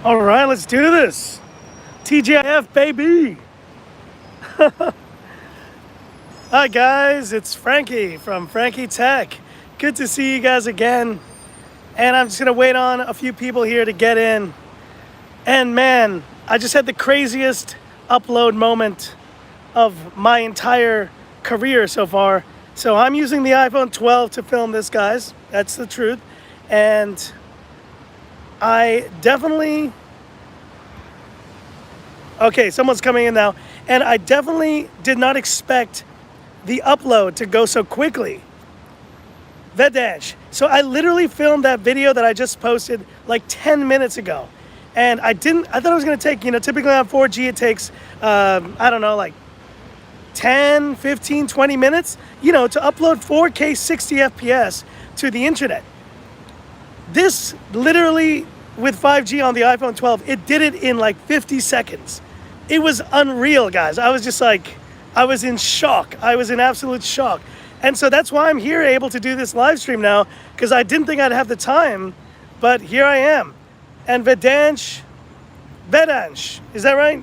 All right, let's do this. TGIF, baby. Hi, guys. It's Frankie from Frankie Tech. Good to see you guys again. And I'm just going to wait on a few people here to get in. And man, I just had the craziest upload moment of my entire career so far. So I'm using the iPhone 12 to film this, guys. That's the truth. And I definitely... Okay, someone's coming in now. And I definitely did not expect the upload to go so quickly. Vedansh. So I literally filmed that video that I just posted like 10 minutes ago. And I thought it was going to take, typically on 4G it takes, I don't know, like 10, 15, 20 minutes, to upload 4K 60 FPS to the internet. This literally, with 5G on the iPhone 12, it did it in like 50 seconds. It was unreal, guys. I was just like, I was in shock. I was in absolute shock. And so that's why I'm here able to do this live stream now, because I didn't think I'd have the time, but here I am. And Vedansh, is that right?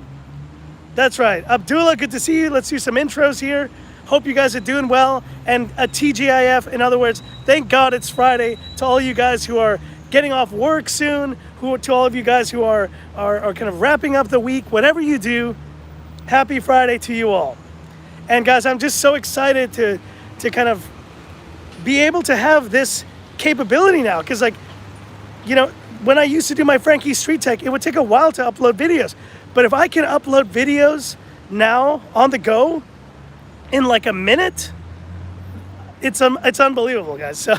That's right. Abdullah, good to see you. Let's do some intros here. Hope you guys are doing well. And a TGIF, in other words, thank God it's Friday. To all you guys who are getting off work soon, to all of you guys who are kind of wrapping up the week, whatever you do, happy Friday to you all. And guys, I'm just so excited to kind of be able to have this capability now. Because when I used to do my Frankie Street Tech, it would take a while to upload videos. But if I can upload videos now on the go in like a minute, it's unbelievable, guys. So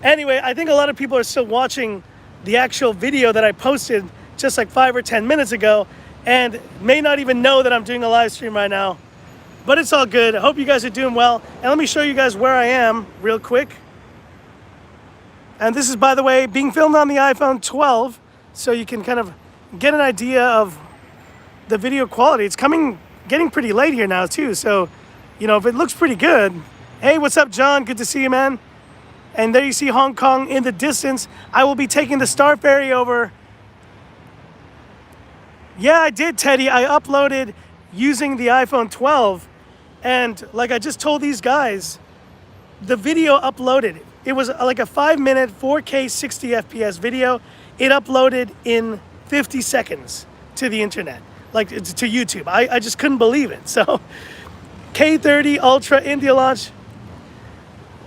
anyway, I think a lot of people are still watching the actual video that I posted just like 5 or 10 minutes ago and may not even know that I'm doing a live stream right now. But it's all good. I hope you guys are doing well. And let me show you guys where I am real quick. And this is, by the way, being filmed on the iPhone 12, so you can kind of get an idea of the video quality. It's getting pretty late here now too, so if it looks pretty good. Hey, what's up, John? Good to see you, man. And there you see Hong Kong in the distance. I will be taking the Star Ferry over. Yeah, I did, Teddy. I uploaded using the iPhone 12, and like I just told these guys, the video uploaded. It was like a 5-minute 4K 60 FPS video. It uploaded in 50 seconds to the internet, like to YouTube. I just couldn't believe it. So K30 Ultra India launch.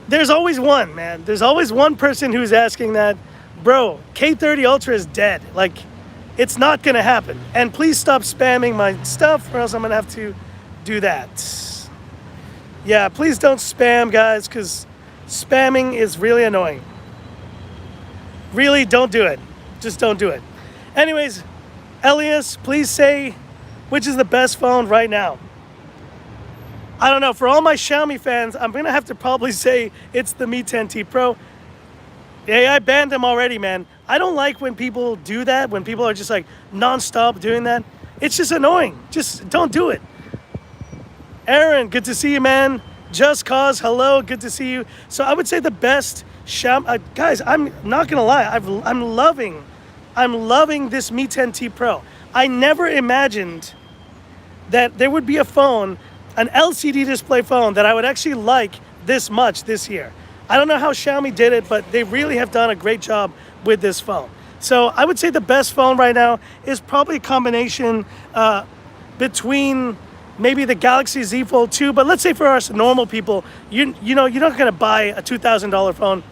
There's always one, man. There's always one person who's asking that, bro, K30 Ultra is dead. Like, it's not gonna happen. And please stop spamming my stuff or else I'm gonna have to do that. Yeah, please don't spam, guys, because spamming is really annoying. Really, don't do it. Just don't do it. Anyways, Elias, please say which is the best phone right now. I don't know. For all my Xiaomi fans, I'm going to have to probably say it's the Mi 10T Pro. Yeah, I banned him already, man. I don't like when people do that, when people are just like non-stop doing that. It's just annoying. Just don't do it. Aaron, good to see you, man. Just Cause, hello, good to see you. So I would say the best Xiaomi, guys, I'm not gonna lie, I'm loving this Mi 10T Pro. I never imagined that there would be a phone, an LCD display phone, that I would actually like this much this year. I don't know how Xiaomi did it, but they really have done a great job with this phone. So I would say the best phone right now is probably a combination between maybe the Galaxy Z Fold 2, but let's say for us normal people, you're not gonna buy a $2,000 phone.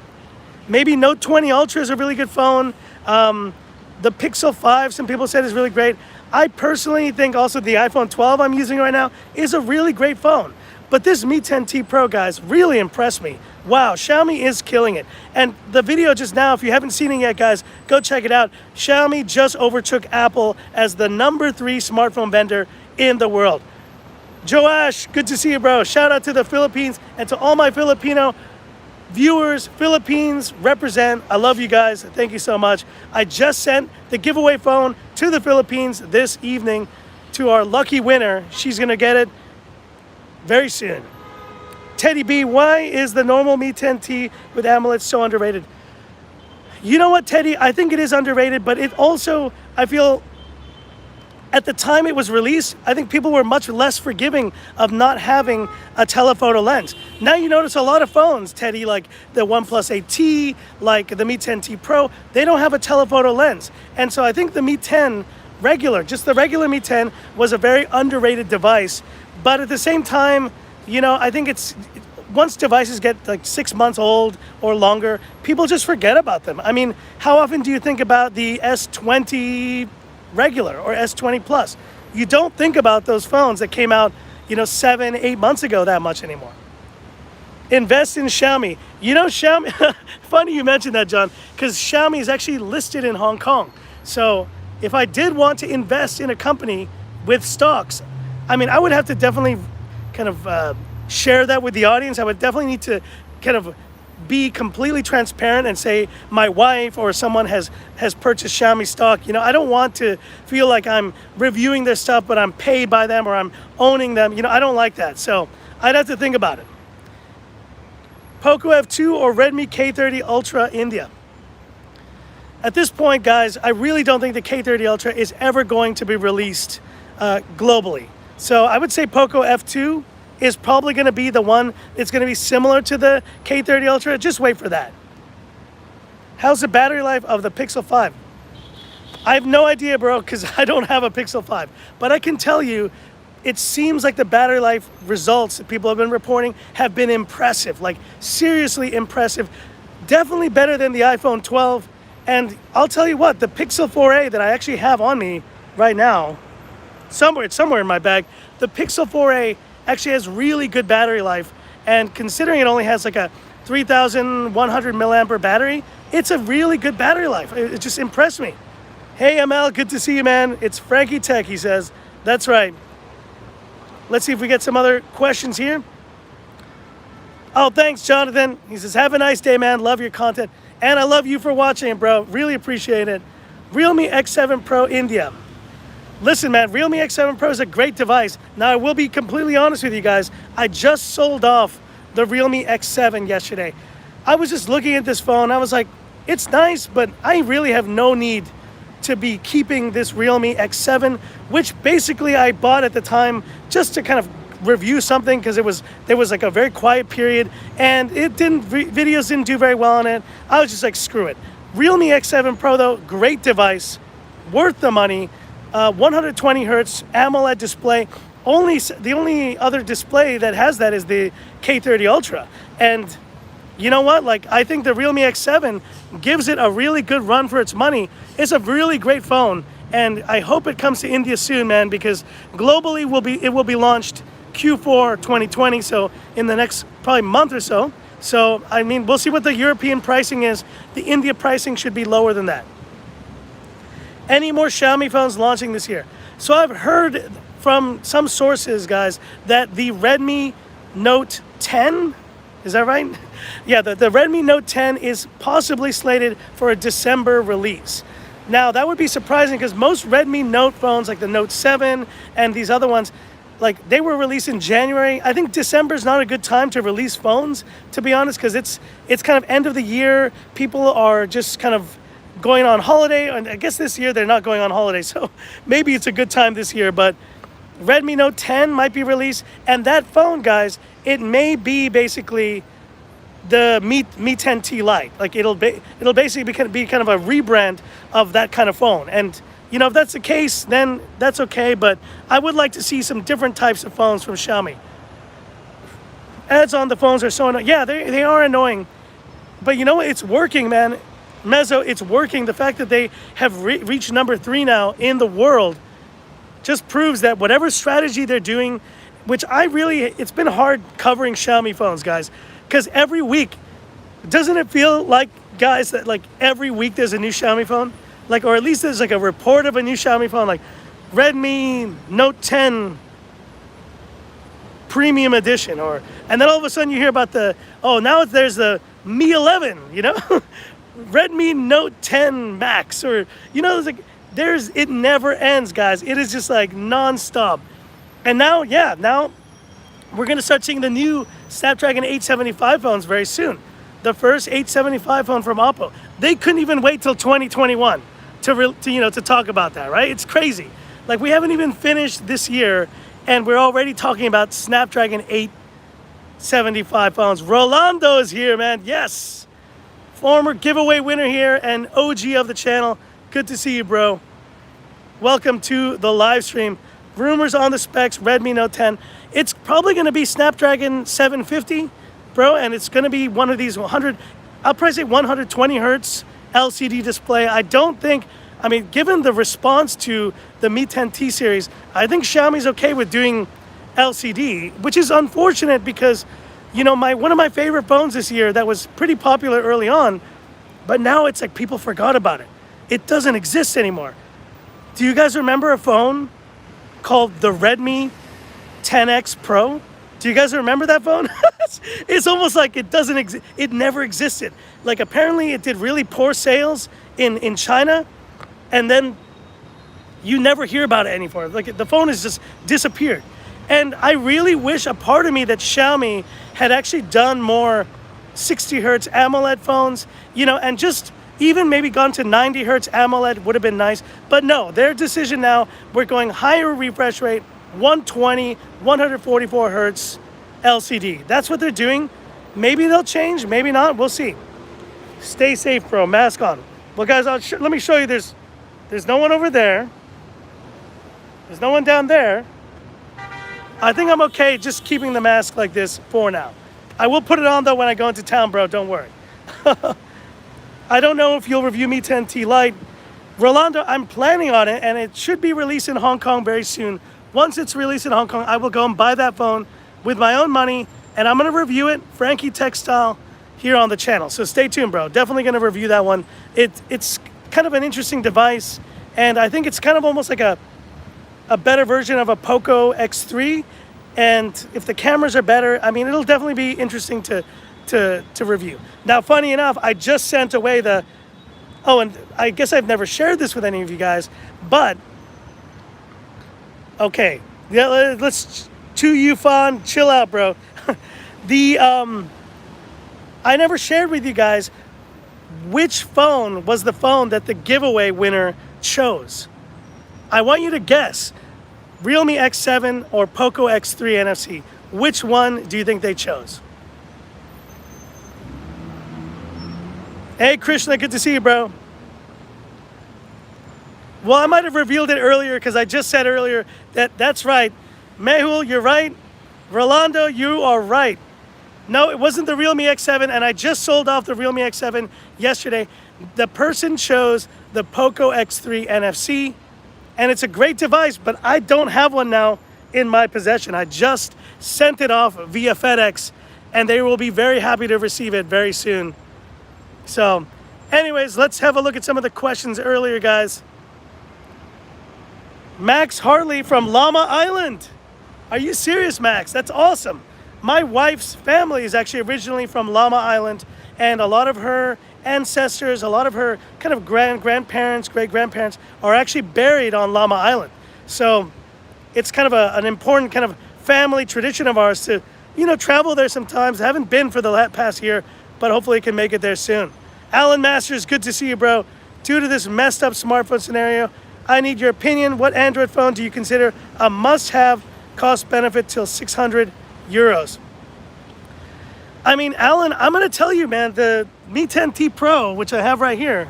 Maybe Note 20 Ultra is a really good phone. The Pixel 5, some people said, is really great. I personally think also the iPhone 12 I'm using right now is a really great phone. But this Mi 10T Pro, guys, really impressed me. Wow, Xiaomi is killing it. And the video just now, if you haven't seen it yet, guys, go check it out. Xiaomi just overtook Apple as the #3 smartphone vendor in the world. Joash, good to see you, bro. Shout out to the Philippines and to all my Filipino viewers. Philippines represent. I love you guys. Thank you so much. I just sent the giveaway phone to the Philippines this evening to our lucky winner. She's going to get it very soon. Teddy B, why is the normal Mi 10T with AMOLED so underrated? You know what, Teddy? I think it is underrated, but it also, I feel at the time it was released, I think people were much less forgiving of not having a telephoto lens. Now you notice a lot of phones, Teddy, like the OnePlus 8T, like the Mi 10T Pro, they don't have a telephoto lens. And so I think the Mi 10 regular, just the regular Mi 10 was a very underrated device. But at the same time, you know, I think it's, once devices get like 6 months old or longer, people just forget about them. I mean, how often do you think about the S20 regular or S20 Plus? You don't think about those phones that came out, you know, 7, 8 months ago that much anymore. Invest in Xiaomi. You know, Xiaomi, funny you mentioned that, John, because Xiaomi is actually listed in Hong Kong. So if I did want to invest in a company with stocks, I mean, I would have to definitely kind of share that with the audience. I would definitely need to kind of be completely transparent and say my wife or someone has purchased Xiaomi stock. You know, I don't want to feel like I'm reviewing their stuff, but I'm paid by them or I'm owning them. You know, I don't like that. So I'd have to think about it. Poco F2 or Redmi K30 Ultra India. At this point, guys, I really don't think the K30 Ultra is ever going to be released globally. So I would say Poco F2 is probably going to be the one that's going to be similar to the K30 Ultra. Just wait for that. How's the battery life of the Pixel 5? I have no idea, bro, because I don't have a Pixel 5. But I can tell you, it seems like the battery life results that people have been reporting have been impressive, like seriously impressive. Definitely better than the iPhone 12. And I'll tell you what, the Pixel 4a that I actually have on me right now, it's somewhere in my bag, the Pixel 4a actually has really good battery life, and considering it only has like a 3,100 milliampere battery, it's a really good battery life. It just impressed me. Hey ML, good to see you, man. It's Frankie Tech, he says. That's right. Let's see if we get some other questions here. Oh, thanks, Jonathan. He says, have a nice day, man. Love your content. And I love you for watching, bro. Really appreciate it. Realme X7 Pro India. Listen, man, Realme X7 Pro is a great device. Now, I will be completely honest with you guys. I just sold off the Realme X7 yesterday. I was just looking at this phone. I was like, it's nice, but I really have no need to be keeping this Realme X7, which basically I bought at the time just to kind of review something because there was like a very quiet period and videos didn't do very well on it. I was just like, screw it. Realme X7 Pro though, great device, worth the money. 120 hertz AMOLED display. The only other display that has that is the K30 Ultra. And you know what? Like, I think the Realme X7 gives it a really good run for its money. It's a really great phone, and I hope it comes to India soon, man, because globally it will be launched Q4 2020, so in the next probably month or so. So, I mean, we'll see what the European pricing is. The India pricing should be lower than that. Any more Xiaomi phones launching this year? So I've heard from some sources, guys, that the Redmi Note 10, is that right? Yeah, the Redmi Note 10 is possibly slated for a December release. Now, that would be surprising because most Redmi Note phones, like the Note 7 and these other ones, like they were released in January. I think December is not a good time to release phones, to be honest, because it's kind of end of the year. People are just kind of going on holiday, and I guess this year they're not going on holiday, so maybe it's a good time this year. But Redmi Note 10 might be released, and that phone, guys, it may be basically the Mi 10T Lite. Like it'll basically be kind of a rebrand of that kind of phone. And you know, if that's the case, then that's okay. But I would like to see some different types of phones from Xiaomi. Ads on the phones are so annoying. Yeah, they are annoying, but you know what? It's working, man. Mezzo, it's working. The fact that they have reached number 3 now in the world just proves that whatever strategy they're doing, which it's been hard covering Xiaomi phones, guys, because every week, doesn't it feel like, guys, that like every week there's a new Xiaomi phone? Like, or at least there's like a report of a new Xiaomi phone, like Redmi Note 10 Premium Edition, and then all of a sudden you hear about now there's the Mi 11, you know? Redmi Note 10 Max, or you know, it never ends, guys. It is just like non-stop. And now we're gonna start seeing the new Snapdragon 875 phones very soon. The first 875 phone from Oppo. They couldn't even wait till 2021. to talk about that, right? It's crazy. Like, we haven't even finished this year, and we're already talking about Snapdragon 875 phones. Rolando is here, man. Yes, former giveaway winner here and OG of the channel. Good to see you, bro. Welcome to the live stream. Rumors on the specs, Redmi Note 10. It's probably going to be Snapdragon 750, bro, and it's going to be one of these 100, I'll probably say 120 hertz LCD display. I don't think, I mean, given the response to the Mi 10T series, I think Xiaomi's okay with doing LCD, which is unfortunate because, you know, one of my favorite phones this year that was pretty popular early on, but now it's like people forgot about it. It doesn't exist anymore. Do you guys remember a phone called the Redmi 10X Pro? Do you guys remember that phone? It's almost like it doesn't exist. It never existed. Like, apparently it did really poor sales in China, and then you never hear about it anymore. Like, the phone has just disappeared. And I really wish, a part of me, that Xiaomi had actually done more 60 hertz AMOLED phones, you know, and just even maybe gone to 90 hertz AMOLED would have been nice. But no, their decision now, we're going higher refresh rate, 120, 144 hertz LCD. That's what they're doing. Maybe they'll change, maybe not. We'll see. Stay safe, bro. Mask on. Well, guys, let me show you. There's no one over there. There's no one down there. I think I'm okay just keeping the mask like this for now. I will put it on, though, when I go into town, bro. Don't worry. I don't know if you'll review Mi 10T Lite. Rolando, I'm planning on it, and it should be released in Hong Kong very soon. Once it's released in Hong Kong, I will go and buy that phone with my own money, and I'm going to review it, Frankie Tech style, here on the channel. So stay tuned, bro. Definitely going to review that one. It's kind of an interesting device, and I think it's kind of almost like a better version of a Poco X3. And if the cameras are better, I mean, it'll definitely be interesting to review. Now, funny enough, I just sent away the, oh, and I guess I've never shared this with any of you guys, but, okay, yeah, let's, to you, Fawn, chill out, bro. I never shared with you guys which phone was the phone that the giveaway winner chose. I want you to guess, Realme X7 or Poco X3 NFC. Which one do you think they chose? Hey, Krishna, good to see you, bro. Well, I might have revealed it earlier because I just said earlier that's right. Mehul, you're right. Rolando, you are right. No, it wasn't the Realme X7, and I just sold off the Realme X7 yesterday. The person chose the Poco X3 NFC, and it's a great device, but I don't have one now in my possession. I just sent it off via FedEx, and they will be very happy to receive it very soon. So, anyways, let's have a look at some of the questions earlier, guys. Max Hartley from Llama Island. Are you serious, Max? That's awesome. My wife's family is actually originally from Llama Island, and a lot of her ancestors, a lot of her kind of grandparents, great-grandparents are actually buried on Llama Island. So it's kind of an important kind of family tradition of ours to, you know, travel there sometimes. I haven't been for the past year, but hopefully can make it there soon. Alan Masters, good to see you, bro. Due to this messed up smartphone scenario, I need your opinion. What Android phone do you consider a must-have, cost-benefit till 600 euros? I mean, Alan, I'm going to tell you, man, the Mi 10T Pro, which I have right here,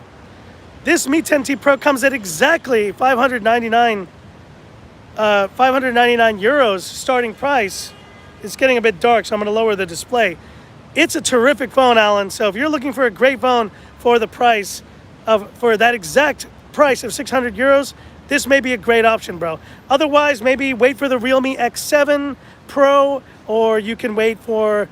this Mi 10T Pro comes at exactly 599 euros starting price. It's getting a bit dark, so I'm going to lower the display. It's a terrific phone, Alan. So if you're looking for a great phone for the price for that exact price of 600 euros, this may be a great option, bro. Otherwise, maybe wait for the Realme X7 Pro, or you can wait for,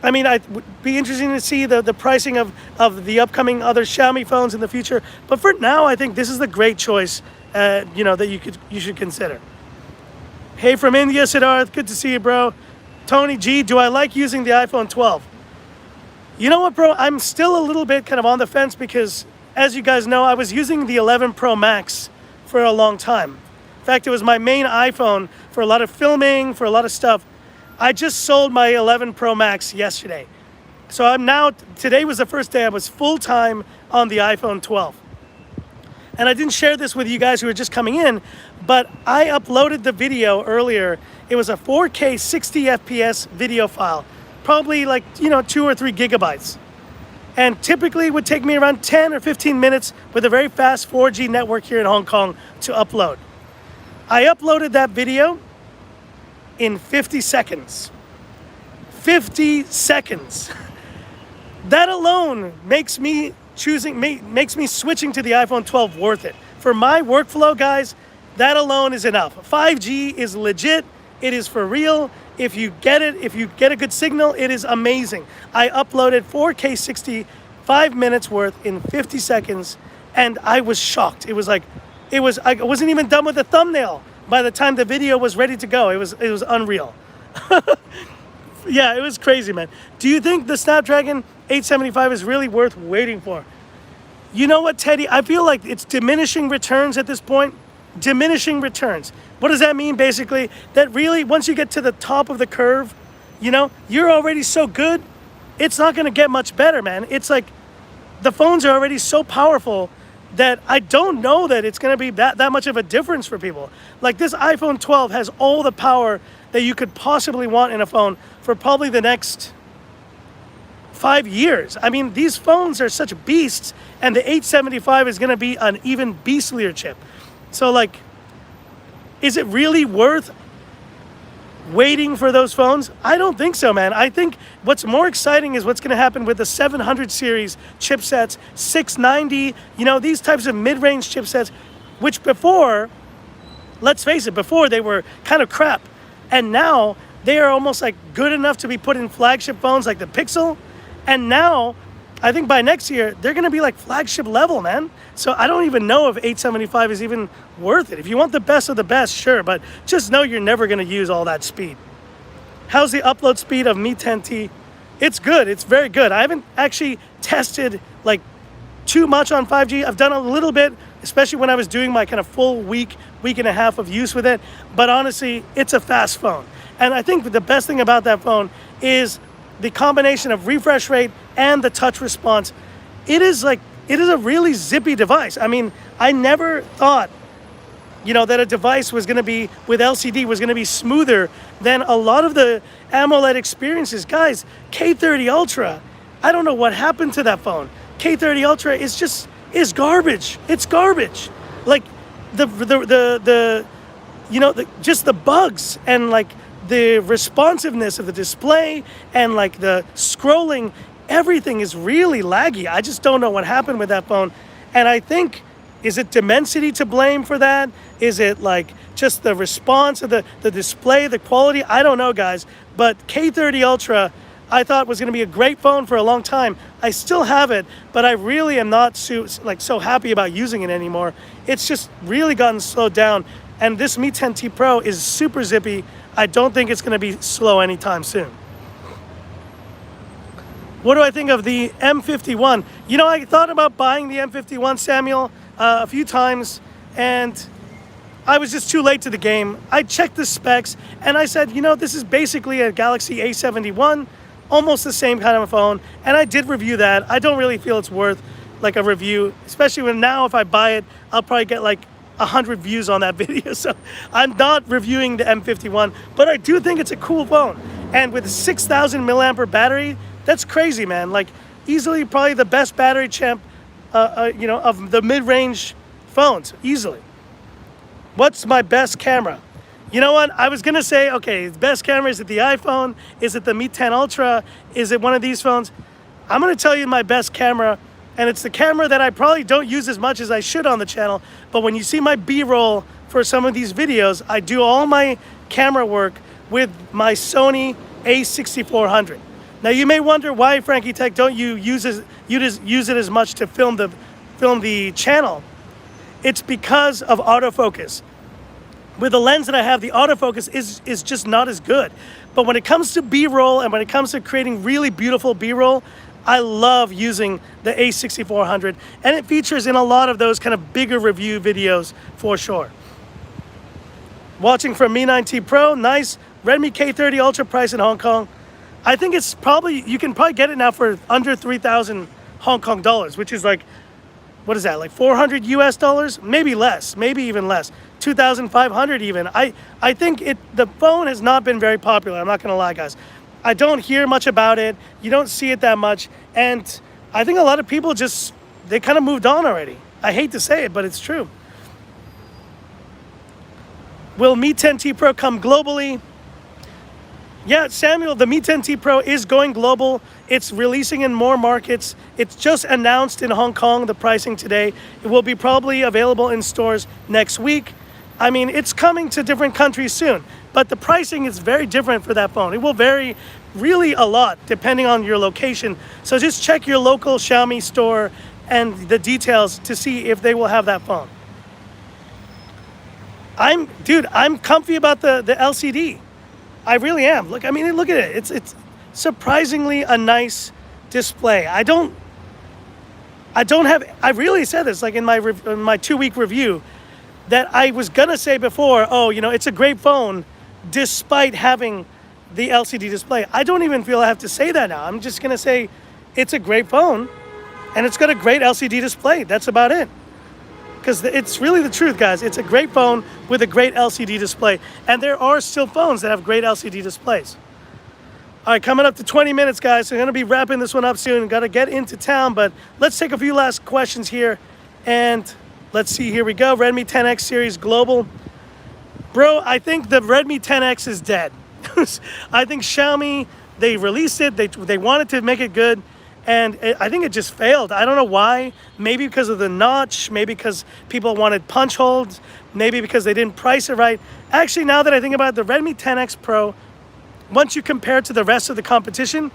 I mean, it would be interesting to see the pricing of the upcoming other Xiaomi phones in the future. But for now, I think this is the great choice, you know, that you should consider. Hey, from India, Siddharth, good to see you, bro. Tony G, do I like using the iPhone 12? You know what, bro? I'm still a little bit kind of on the fence because, as you guys know, I was using the 11 Pro Max for a long time. In fact, it was my main iPhone for a lot of filming, for a lot of stuff. I just sold my 11 Pro Max yesterday. So today was the first day I was full-time on the iPhone 12. And I didn't share this with you guys who are just coming in, but I uploaded the video earlier. It was a 4K 60 FPS video file, probably like, 2 or 3 gigabytes. And typically it would take me around 10 or 15 minutes with a very fast 4G network here in Hong Kong to upload. I uploaded that video in 50 seconds. 50 seconds. That alone makes me switching to the iPhone 12 worth it. For my workflow, guys, that alone is enough. 5G is legit. It is for real. If you get it, if you get a good signal, it is amazing. I uploaded 4K 60, 5 minutes worth in 50 seconds, and I was shocked. I wasn't even done with the thumbnail by the time the video was ready to go. It was unreal. Yeah, it was crazy, man. Do you think the Snapdragon 875 is really worth waiting for? You know what, Teddy? I feel like it's diminishing returns at this point. Diminishing returns. What does that mean, basically? That really, once you get to the top of the curve, you're already so good, it's not going to get much better, man. It's like the phones are already so powerful that I don't know that it's going to be that much of a difference for people. Like, this iPhone 12 has all the power that you could possibly want in a phone for probably the next 5 years. I mean, these phones are such beasts, and the 875 is going to be an even beastlier chip. So, like, is it really worth waiting for those phones? I don't think so, man. I think what's more exciting is what's going to happen with the 700 series chipsets, 690, these types of mid-range chipsets, which before, let's face it, before they were kind of crap. And now they are almost like good enough to be put in flagship phones like the Pixel. And now, I think by next year, they're going to be like flagship level, man. So I don't even know if 875 is even worth it. If you want the best of the best, sure, but just know you're never going to use all that speed. How's the upload speed of Mi 10T? It's good. It's very good. I haven't actually tested like too much on 5G. I've done a little bit, especially when I was doing my kind of full week and a half of use with it. But honestly, it's a fast phone. And I think the best thing about that phone is the combination of refresh rate and the touch response. It is a really zippy device. I mean, I never thought, that a device was going to be, with LCD, was going to be smoother than a lot of the AMOLED experiences. Guys, K30 Ultra, I don't know what happened to that phone. K30 Ultra is garbage. It's garbage. Like, just the bugs and like the responsiveness of the display and like the scrolling, everything is really laggy. I just don't know what happened with that phone. And I think, is it Dimensity to blame for that? Is it like just the response of the display, the quality? I don't know, guys. But K30 Ultra, I thought was going to be a great phone for a long time. I still have it, but I really am not so happy about using it anymore. It's just really gotten slowed down. And this Mi 10T Pro is super zippy. I don't think it's going to be slow anytime soon. What do I think of the M51? I thought about buying the M51, Samuel, a few times, and I was just too late to the game. I checked the specs, and I said, this is basically a Galaxy A71, almost the same kind of a phone, and I did review that. I don't really feel it's worth like a review, especially when now if I buy it, I'll probably get like 100 views on that video. So I'm not reviewing the M51, but I do think it's a cool phone. And with a 6,000 milliampere battery, that's crazy, man. Like, easily probably the best battery champ, of the mid-range phones, easily. What's my best camera? You know what? I was gonna say, okay, the best camera, is it the iPhone? Is it the Mi 10 Ultra? Is it one of these phones? I'm gonna tell you my best camera, and it's the camera that I probably don't use as much as I should on the channel, but when you see my B-roll for some of these videos, I do all my camera work with my Sony a6400. Now you may wonder why, Frankie Tech, don't you use it as much to film the channel? It's because of autofocus. With the lens that I have, the autofocus is just not as good. But when it comes to B-roll and when it comes to creating really beautiful B-roll, I love using the A6400, and it features in a lot of those kind of bigger review videos for sure. Watching from Mi 9T Pro, nice. Redmi K30 Ultra price in Hong Kong. I think it's probably, you can probably get it now for under 3,000 Hong Kong dollars, which is like what is that, like 400 US dollars? Maybe less, maybe even less. 2,500 even. I think the phone has not been very popular. I'm not gonna lie, guys. I don't hear much about it. You don't see it that much. And I think a lot of people they kind of moved on already. I hate to say it, but it's true. Will Mi 10T Pro come globally? Yeah, Samuel, the Mi 10T Pro is going global. It's releasing in more markets. It's just announced in Hong Kong, the pricing today. It will be probably available in stores next week. I mean, it's coming to different countries soon, but the pricing is very different for that phone. It will vary really a lot depending on your location. So just check your local Xiaomi store and the details to see if they will have that phone. I'm comfy about the LCD. I really am. Look, I mean, look at it. It's surprisingly a nice display. I really said this like in my 2-week review that I was gonna say before, oh, you know, it's a great phone despite having the LCD display. I don't even feel I have to say that now. I'm just gonna say it's a great phone and it's got a great LCD display. That's about it. Because it's really the truth, guys. It's a great phone with a great LCD display. And there are still phones that have great LCD displays. All right, coming up to 20 minutes, guys. So I'm going to be wrapping this one up soon. Got to get into town, but let's take a few last questions here. And let's see, here we go. Redmi 10X series global. Bro, I think the Redmi 10X is dead. I think Xiaomi, they released it. They wanted to make it good. And I think it just failed. I don't know why. Maybe because of the notch. Maybe because people wanted punch holes. Maybe because they didn't price it right. Actually, now that I think about it, the Redmi 10X Pro, once you compare it to the rest of the competition,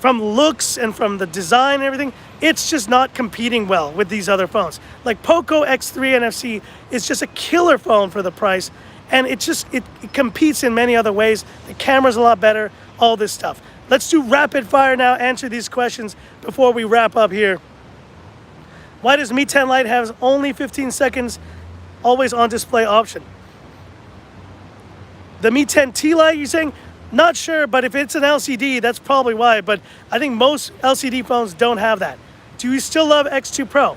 from looks and from the design and everything, it's just not competing well with these other phones. Like Poco X3 NFC is just a killer phone for the price. And it competes in many other ways. The camera's a lot better, all this stuff. Let's do rapid fire now, answer these questions before we wrap up here. Why does Mi 10 Lite have only 15 seconds always on display option? The Mi 10T Lite, you're saying? Not sure, but if it's an LCD, that's probably why. But I think most LCD phones don't have that. Do you still love X2 Pro?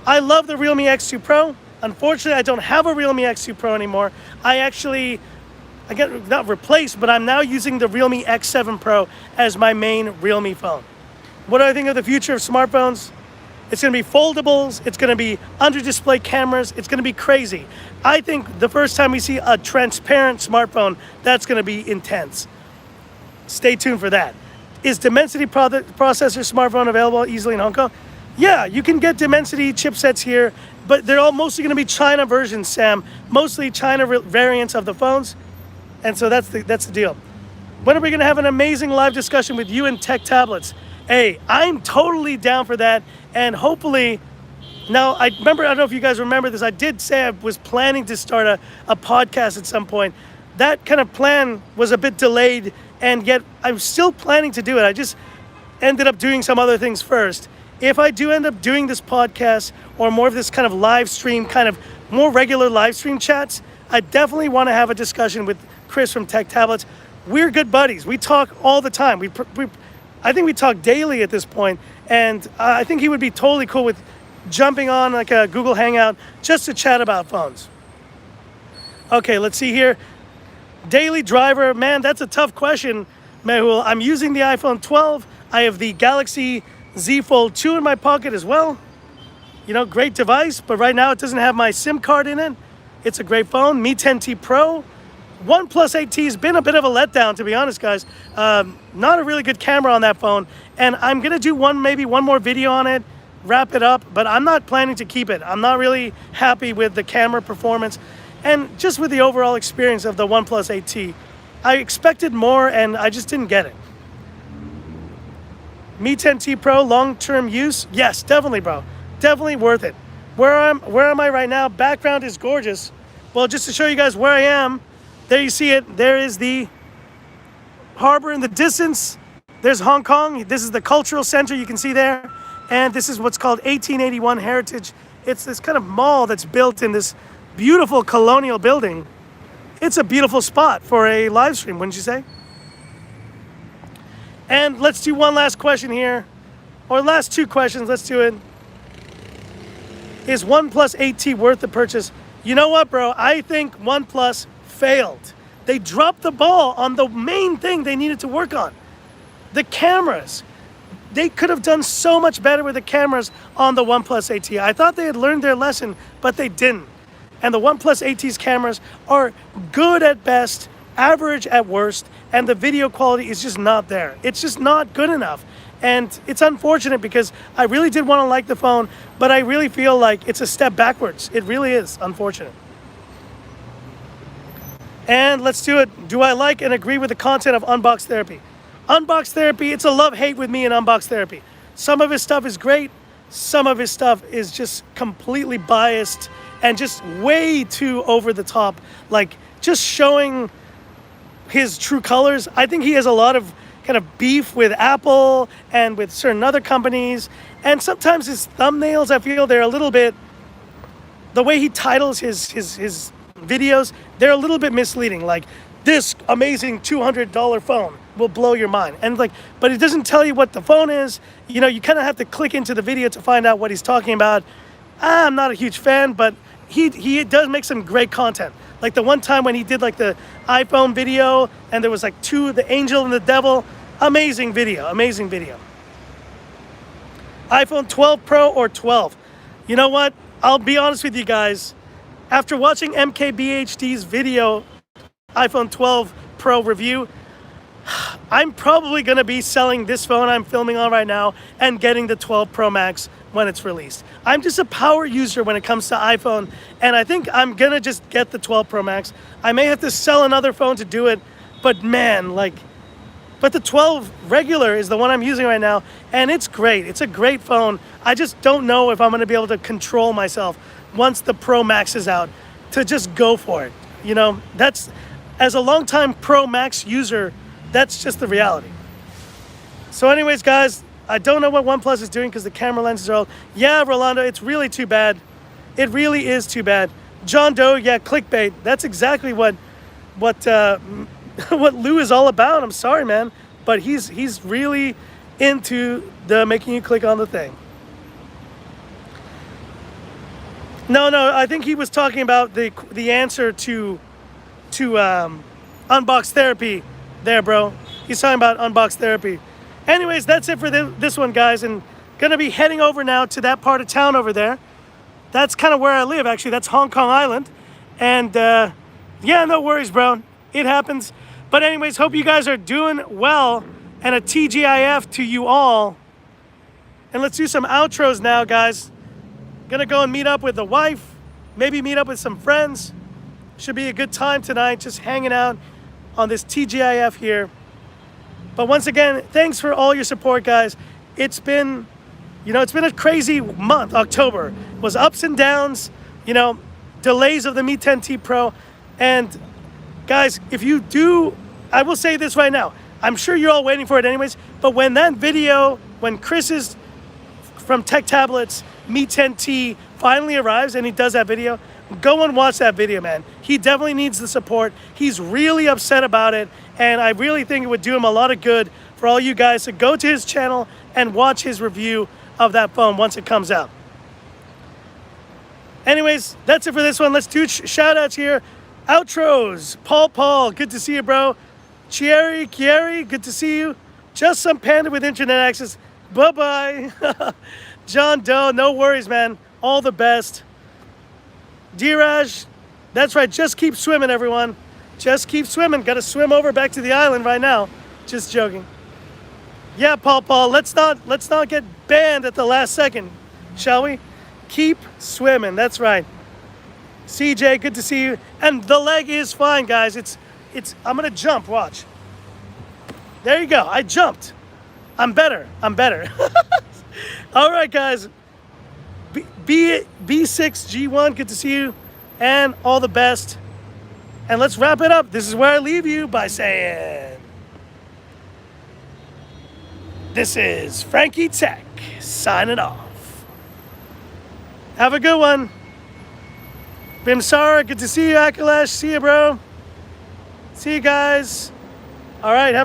I love the Realme X2 Pro. Unfortunately, I don't have a Realme X2 Pro anymore. I get not replaced, but I'm now using the Realme X7 Pro as my main Realme phone. What do I think of the future of smartphones? It's going to be foldables. It's going to be under-display cameras. It's going to be crazy. I think the first time we see a transparent smartphone, that's going to be intense. Stay tuned for that. Is Dimensity processor smartphone available easily in Hong Kong? Yeah, you can get Dimensity chipsets here, but they're all mostly going to be China versions, Sam. Mostly China variants of the phones. And so that's the deal. When are we going to have an amazing live discussion with you and Tech Tablets? Hey, I'm totally down for that. And hopefully, now I don't know if you guys remember this, I did say I was planning to start a podcast at some point. That kind of plan was a bit delayed, and yet I'm still planning to do it. I just ended up doing some other things first. If I do end up doing this podcast or more of this kind of live stream, kind of more regular live stream chats, I definitely want to have a discussion with Chris from Tech Tablets. We're good buddies. We talk all the time. I think we talk daily at this point, and I think he would be totally cool with jumping on like a Google Hangout just to chat about phones. Okay, let's see here. Daily driver, man, that's a tough question, Mehul. I'm using the iPhone 12. I have the Galaxy Z Fold 2 in my pocket as well. You know, great device, but right now it doesn't have my SIM card in it. It's a great phone. Mi 10T Pro. OnePlus 8T has been a bit of a letdown, to be honest, guys. Not a really good camera on that phone. And I'm going to do maybe one more video on it, wrap it up, but I'm not planning to keep it. I'm not really happy with the camera performance and just with the overall experience of the OnePlus 8T. I expected more, and I just didn't get it. Mi 10T Pro, long-term use? Yes, definitely, bro. Definitely worth it. Where am I right now? Background is gorgeous. Well, just to show you guys where I am, there you see it. There is the harbor in the distance. There's Hong Kong. This is the cultural center you can see there. And this is what's called 1881 Heritage. It's this kind of mall that's built in this beautiful colonial building. It's a beautiful spot for a live stream, wouldn't you say? And let's do one last question here. Or last two questions. Let's do it. Is OnePlus 8T worth the purchase? You know what, bro? I think OnePlus failed. They dropped the ball on the main thing they needed to work on. The cameras. They could have done so much better with the cameras on the OnePlus 8T. I thought they had learned their lesson, but they didn't. And the OnePlus 8T's cameras are good at best, average at worst, and the video quality is just not there. It's just not good enough. And it's unfortunate because I really did want to like the phone, but I really feel like it's a step backwards. It really is unfortunate. And let's do it. Do I like and agree with the content of Unbox Therapy? Unbox Therapy, it's a love-hate with me in Unbox Therapy. Some of his stuff is great. Some of his stuff is just completely biased and just way too over the top. Like, just showing his true colors. I think he has a lot of kind of beef with Apple and with certain other companies. And sometimes his thumbnails, I feel they're a little bit, the way he titles his videos, they're a little bit misleading. Like, this amazing $200 phone will blow your mind. And like, but it doesn't tell you what the phone is. You know, you kind of have to click into the video to find out what he's talking about. I'm not a huge fan, but he does make some great content. Like the one time when he did like the iPhone video and there was like the angel and the devil. Amazing video, amazing video. iPhone 12 Pro or 12? You know what? I'll be honest with you guys. After watching MKBHD's video, iPhone 12 Pro review, I'm probably going to be selling this phone I'm filming on right now and getting the 12 Pro Max when it's released. I'm just a power user when it comes to iPhone, and I think I'm going to just get the 12 Pro Max. I may have to sell another phone to do it, but man, like, but the 12 regular is the one I'm using right now, and it's great. It's a great phone. I just don't know if I'm going to be able to control myself once the Pro Max is out to just go for it. You know, that's, as a longtime Pro Max user, that's just the reality. So anyways, guys, I don't know what OnePlus is doing because the camera lenses are old. Yeah, Rolando, it's really too bad. It really is too bad. John Doe, yeah, clickbait. That's exactly what Lou is all about. I'm sorry, man, but he's really into the making you click on the thing. No, I think he was talking about the answer to Unbox Therapy there, bro. He's talking about Unbox Therapy. Anyways, that's it for this one, guys, and gonna be heading over now to that part of town over there. That's kind of where I live, actually. That's Hong Kong Island. And yeah, no worries, bro. It happens. But anyways, hope you guys are doing well, and a TGIF to you all. And let's do some outros now, guys. Gonna go and meet up with the wife, maybe meet up with some friends. Should be a good time tonight, just hanging out on this TGIF here. But once again, thanks for all your support, guys. It's been, it's been a crazy month. October was ups and downs, delays of the Mi 10T Pro. And guys, if you do, I will say this right now, I'm sure you're all waiting for it anyways, but when that video, when Chris's from Tech Tablets Mi 10T finally arrives and he does that video, go and watch that video, man. He definitely needs the support. He's really upset about it, and I really think it would do him a lot of good for all you guys to go to his channel and watch his review of that phone once it comes out. Anyways, that's it for this one. Let's do shout-outs here. Outros. Paul, good to see you, bro. Kieri, good to see you. Just some panda with internet access. Bye-bye. John Doe, no worries, man. All the best. Diraj, that's right. Just keep swimming, everyone. Just keep swimming. Got to swim over back to the island right now. Just joking. Yeah, Paul, let's not get banned at the last second, shall we? Keep swimming. That's right. CJ, good to see you. And the leg is fine, guys. I'm gonna jump. Watch. There you go. I jumped. I'm better. All right, guys. B6G1, good to see you, and all the best. And let's wrap it up. This is where I leave you by saying, this is Frankie Tech signing off. Have a good one. Bimsara, good to see you. Akalash, see you, bro. See you guys. All right, have a